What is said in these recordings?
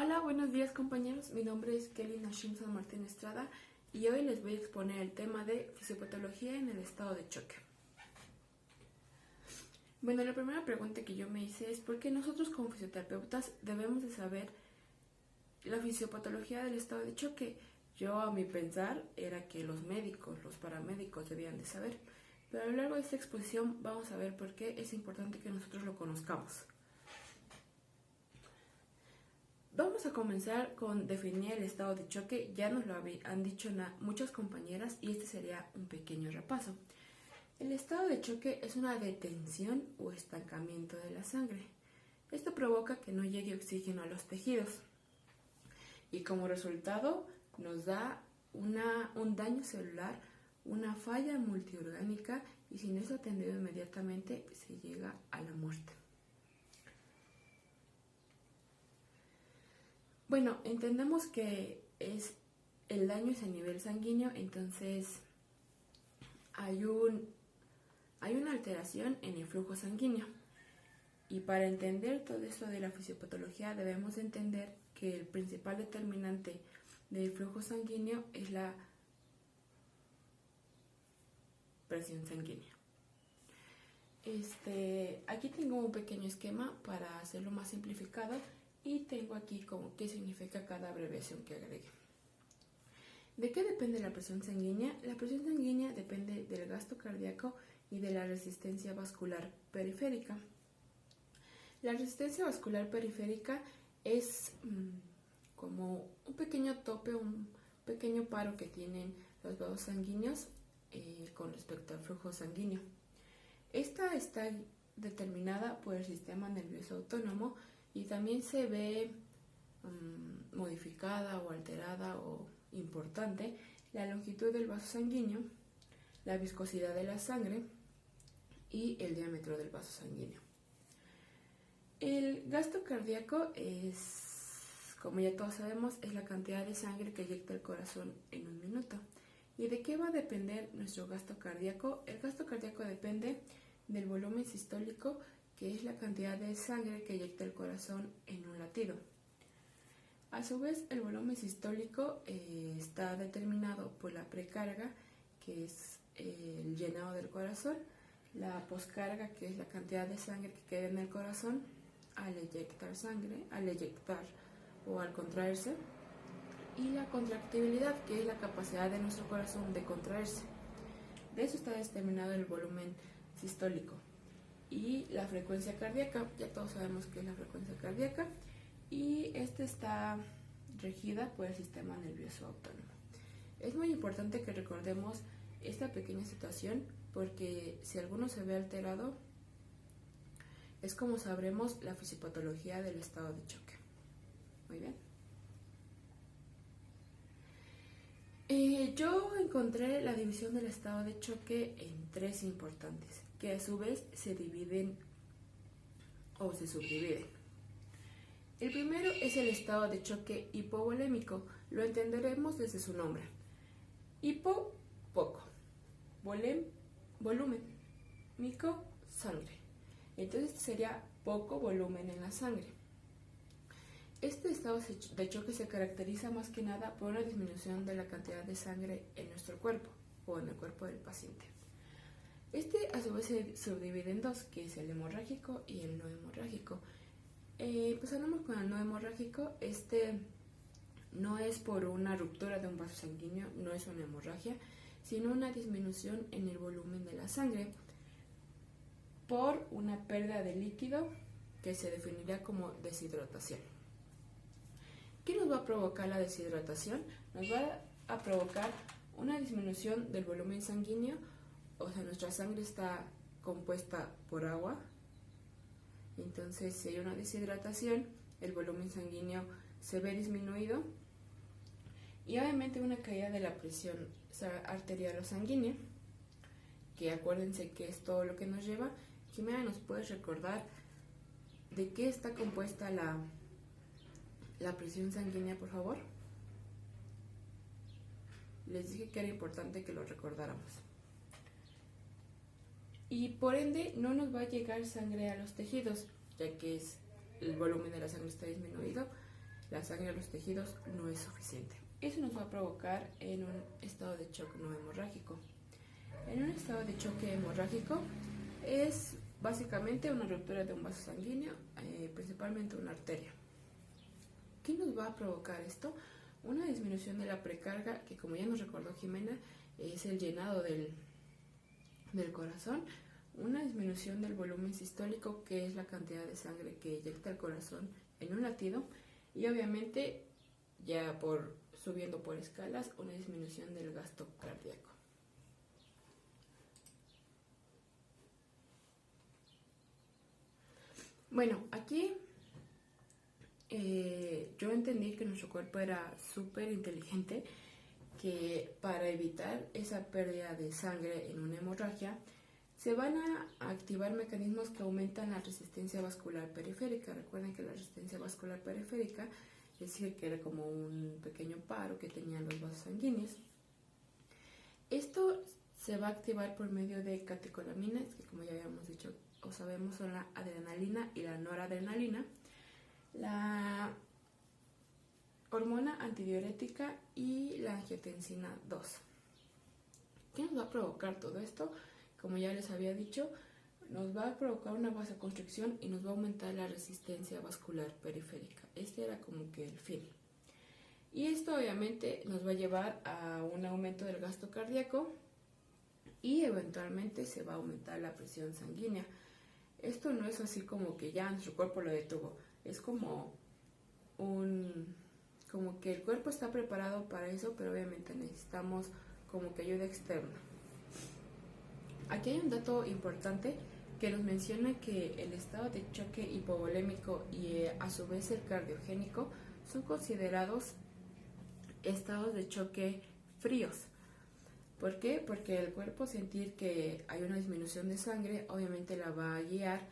Hola, buenos días compañeros, mi nombre es Kelly Nashim San Martín Estrada y hoy les voy a exponer el tema de fisiopatología en el estado de choque. Bueno, la primera pregunta que yo me hice es ¿por qué nosotros como fisioterapeutas debemos de saber la fisiopatología del estado de choque? Yo a mi pensar era que los médicos, los paramédicos debían de saber, pero a lo largo de esta exposición vamos a ver por qué es importante que nosotros lo conozcamos. Vamos a comenzar con definir el estado de choque, ya nos lo han dicho muchas compañeras y este sería un pequeño repaso. El estado de choque es una detención o estancamiento de la sangre. Esto provoca que no llegue oxígeno a los tejidos y como resultado nos da un daño celular, una falla multiorgánica y si no es atendido inmediatamente se llega a la muerte. Bueno, entendemos que el daño es a nivel sanguíneo, entonces hay una alteración en el flujo sanguíneo. Y para entender todo esto de la fisiopatología debemos entender que el principal determinante del flujo sanguíneo es la presión sanguínea. Aquí tengo un pequeño esquema para hacerlo más simplificado y tengo aquí como qué significa cada abreviación que agregue. ¿De qué depende la presión sanguínea? La presión sanguínea depende del gasto cardíaco y de la resistencia vascular periférica. La resistencia vascular periférica es como un pequeño tope, un pequeño paro que tienen los vasos sanguíneos con respecto al flujo sanguíneo. Esta está determinada por el sistema nervioso autónomo y también se ve modificada o alterada o importante la longitud del vaso sanguíneo, la viscosidad de la sangre y el diámetro del vaso sanguíneo. El gasto cardíaco es, como ya todos sabemos, es la cantidad de sangre que eyecta el corazón en un minuto. ¿Y de qué va a depender nuestro gasto cardíaco? El gasto cardíaco depende del volumen sistólico, que es la cantidad de sangre que eyecta el corazón en un latido. A su vez, el volumen sistólico está determinado por la precarga, que es el llenado del corazón, la poscarga, que es la cantidad de sangre que queda en el corazón al eyectar sangre, al eyectar o al contraerse, y la contractibilidad, que es la capacidad de nuestro corazón de contraerse. De eso está determinado el volumen sistólico. Y la frecuencia cardíaca, ya todos sabemos qué es la frecuencia cardíaca, y esta está regida por el sistema nervioso autónomo. Es muy importante que recordemos esta pequeña situación porque si alguno se ve alterado, es como sabremos la fisiopatología del estado de choque. Muy bien. Yo encontré la división del estado de choque en tres importantes, que a su vez se dividen o se subdividen. El primero es el estado de choque hipovolémico, lo entenderemos desde su nombre. Hipo, poco, volumen, mico, sangre. Entonces sería poco volumen en la sangre. Este estado de choque se caracteriza más que nada por una disminución de la cantidad de sangre en nuestro cuerpo o en el cuerpo del paciente. A su vez se subdivide en dos, que es el hemorrágico y el no hemorrágico. Empezamos con el no hemorrágico. No es por una ruptura de un vaso sanguíneo, no es una hemorragia, sino una disminución en el volumen de la sangre por una pérdida de líquido que se definiría como deshidratación. ¿Qué nos va a provocar la deshidratación? Nos va a provocar una disminución del volumen sanguíneo, o sea, nuestra sangre está compuesta por agua, entonces si hay una deshidratación, el volumen sanguíneo se ve disminuido y obviamente una caída de la presión arterial o sanguínea, que acuérdense que es todo lo que nos lleva. Jimena, ¿nos puedes recordar de qué está compuesta la presión sanguínea, por favor? Les dije que era importante que lo recordáramos. Y por ende no nos va a llegar sangre a los tejidos, ya que el volumen de la sangre está disminuido. la sangre a los tejidos no es suficiente. Eso nos va a provocar en un estado de shock no hemorrágico. En un estado de choque hemorrágico es básicamente una ruptura de un vaso sanguíneo, principalmente una arteria. ¿Qué nos va a provocar esto? Una disminución de la precarga, que como ya nos recordó Jimena, es el llenado del corazón. Una disminución del volumen sistólico, que es la cantidad de sangre que eyecta el corazón en un latido. Y obviamente, ya subiendo por escalas, una disminución del gasto cardíaco. Bueno, aquí yo entendí que nuestro cuerpo era súper inteligente, que para evitar esa pérdida de sangre en una hemorragia, se van a activar mecanismos que aumentan la resistencia vascular periférica. Recuerden que la resistencia vascular periférica, es decir, que era como un pequeño paro que tenían los vasos sanguíneos. Esto se va a activar por medio de catecolaminas, que como ya habíamos dicho o sabemos son la adrenalina y la noradrenalina, la hormona antidiurética y la angiotensina 2. ¿Qué nos va a provocar todo esto? Como ya les había dicho, nos va a provocar una vasoconstricción y nos va a aumentar la resistencia vascular periférica. Este era como que el fin. Y esto obviamente nos va a llevar a un aumento del gasto cardíaco y eventualmente se va a aumentar la presión sanguínea. Esto no es así como que ya nuestro cuerpo lo detuvo. Es como que el cuerpo está preparado para eso, pero obviamente necesitamos como que ayuda externa. Aquí hay un dato importante que nos menciona que el estado de choque hipovolémico y a su vez el cardiogénico son considerados estados de choque fríos. ¿Por qué? Porque el cuerpo sentir que hay una disminución de sangre, obviamente la va a guiar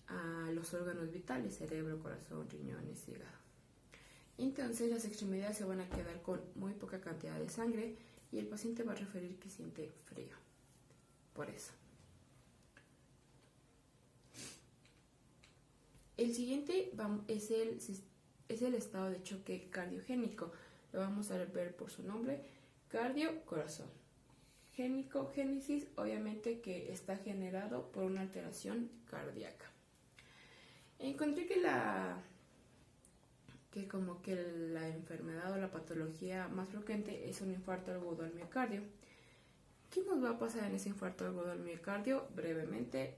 a los órganos vitales, cerebro, corazón, riñones, hígado. Entonces las extremidades se van a quedar con muy poca cantidad de sangre y el paciente va a referir que siente frío. Por eso. El siguiente es el estado de choque cardiogénico. Lo vamos a ver por su nombre: cardio, corazón. Génico, génesis, obviamente que está generado por una alteración cardíaca. Encontré que la enfermedad o la patología más frecuente es un infarto agudo al miocardio. ¿Qué nos va a pasar en ese infarto agudo al miocardio? Brevemente,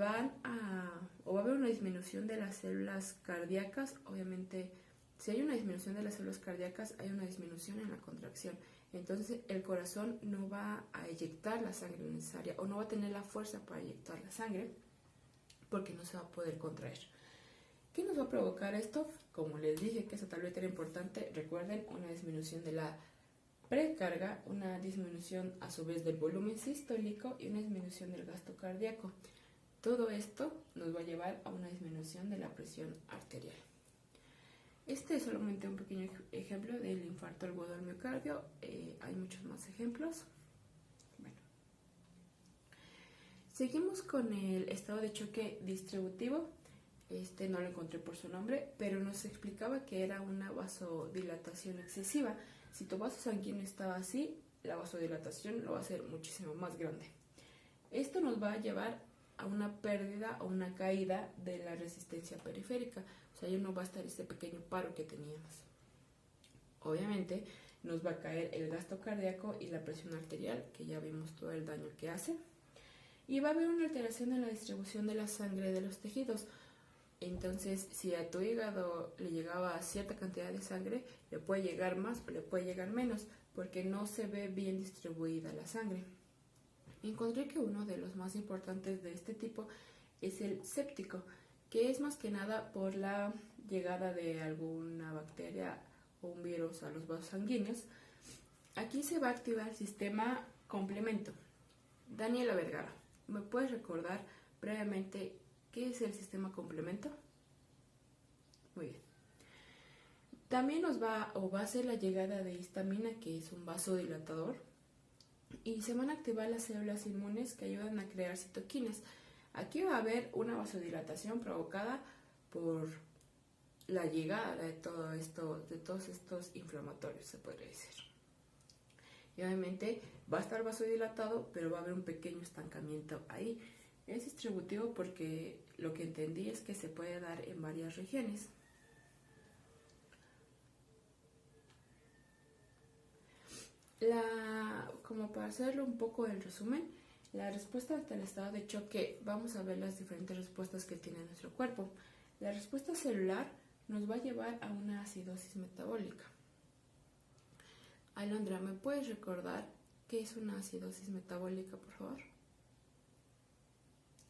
va a haber una disminución de las células cardíacas. Obviamente, si hay una disminución de las células cardíacas, hay una disminución en la contracción. Entonces, el corazón no va a eyectar la sangre necesaria o no va a tener la fuerza para eyectar la sangre porque no se va a poder contraer. ¿Qué nos va a provocar esto? Como les dije que esa tableta era importante, recuerden, una disminución de la precarga, una disminución a su vez del volumen sistólico y una disminución del gasto cardíaco. Todo esto nos va a llevar a una disminución de la presión arterial. Este es solamente un pequeño ejemplo del infarto agudo al miocardio. Hay muchos más ejemplos. Bueno. Seguimos con el estado de choque distributivo. Este no lo encontré por su nombre, pero nos explicaba que era una vasodilatación excesiva. Si tu vaso sanguíneo estaba así, la vasodilatación lo va a hacer muchísimo más grande. Esto nos va a llevar a una pérdida o una caída de la resistencia periférica. O sea, ya no va a estar este pequeño paro que teníamos. Obviamente, nos va a caer el gasto cardíaco y la presión arterial, que ya vimos todo el daño que hace. Y va a haber una alteración en la distribución de la sangre de los tejidos. Entonces, si a tu hígado le llegaba cierta cantidad de sangre, le puede llegar más o le puede llegar menos, porque no se ve bien distribuida la sangre. Encontré que uno de los más importantes de este tipo es el séptico, que es más que nada por la llegada de alguna bacteria o un virus a los vasos sanguíneos. Aquí se va a activar el sistema complemento. Daniela Vergara, ¿me puedes recordar brevemente qué es el sistema complemento? Muy bien. También va a ser la llegada de histamina, que es un vasodilatador, y se van a activar las células inmunes que ayudan a crear citoquinas. Aquí va a haber una vasodilatación provocada por la llegada de todo esto, de todos estos inflamatorios, se podría decir. Y obviamente va a estar vasodilatado, pero va a haber un pequeño estancamiento ahí. Es distributivo porque lo que entendí es que se puede dar en varias regiones. Como para hacerlo un poco el resumen, la respuesta ante el estado de choque, vamos a ver las diferentes respuestas que tiene nuestro cuerpo. La respuesta celular nos va a llevar a una acidosis metabólica. Alondra, ¿me puedes recordar qué es una acidosis metabólica, por favor?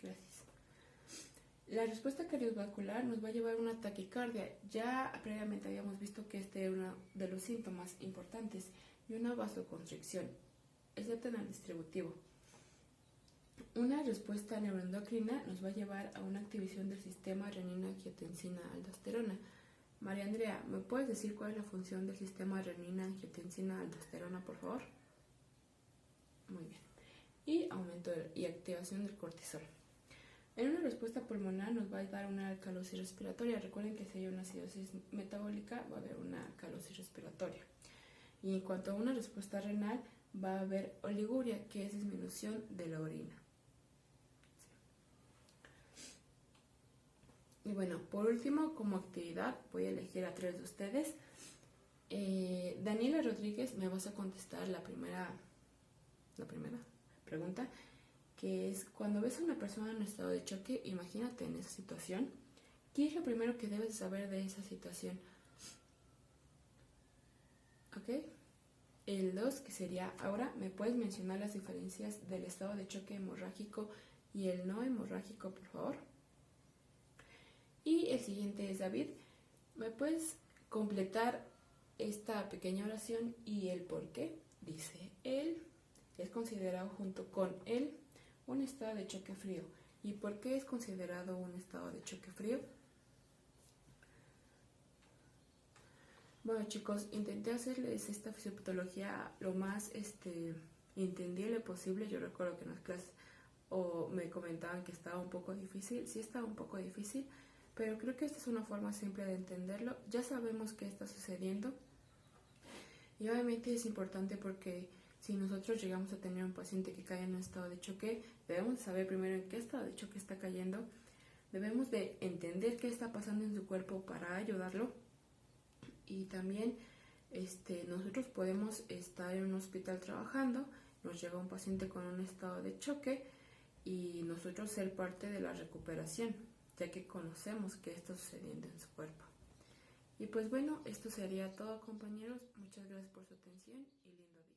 Gracias. La respuesta cardiovascular nos va a llevar a una taquicardia. Ya previamente habíamos visto que este es uno de los síntomas importantes, y una vasoconstricción, excepto en el distributivo. Una respuesta neuroendocrina nos va a llevar a una activación del sistema renina-angiotensina-aldosterona. María Andrea, ¿me puedes decir cuál es la función del sistema renina-angiotensina-aldosterona, por favor? Muy bien. Y aumento y activación del cortisol. En una respuesta pulmonar nos va a dar una alcalosis respiratoria. Recuerden que si hay una acidosis metabólica va a haber una alcalosis respiratoria. Y en cuanto a una respuesta renal, va a haber oliguria, que es disminución de la orina. Y bueno, por último, como actividad, voy a elegir a 3 de ustedes. Daniela Rodríguez, me vas a contestar la primera pregunta, que es: cuando ves a una persona en estado de choque, imagínate en esa situación. ¿Qué es lo primero que debes saber de esa situación? ¿Ok? El 2, que sería: ahora, ¿me puedes mencionar las diferencias del estado de choque hemorrágico y el no hemorrágico, por favor? Y el siguiente es: David, ¿me puedes completar esta pequeña oración y el por qué? Dice: él es considerado junto con él un estado de choque frío. ¿Y por qué es considerado un estado de choque frío? Bueno, chicos, intenté hacerles esta fisiopatología lo más entendible posible. Yo recuerdo que en las clases me comentaban que estaba un poco difícil. Sí, estaba un poco difícil, pero creo que esta es una forma simple de entenderlo. Ya sabemos qué está sucediendo, y obviamente es importante porque si nosotros llegamos a tener un paciente que cae en un estado de choque, debemos saber primero en qué estado de choque está cayendo. Debemos de entender qué está pasando en su cuerpo para ayudarlo. Y también nosotros podemos estar en un hospital trabajando, nos llega un paciente con un estado de choque y nosotros ser parte de la recuperación, ya que conocemos qué está sucediendo en su cuerpo. Y pues bueno, esto sería todo, compañeros. Muchas gracias por su atención y lindo día.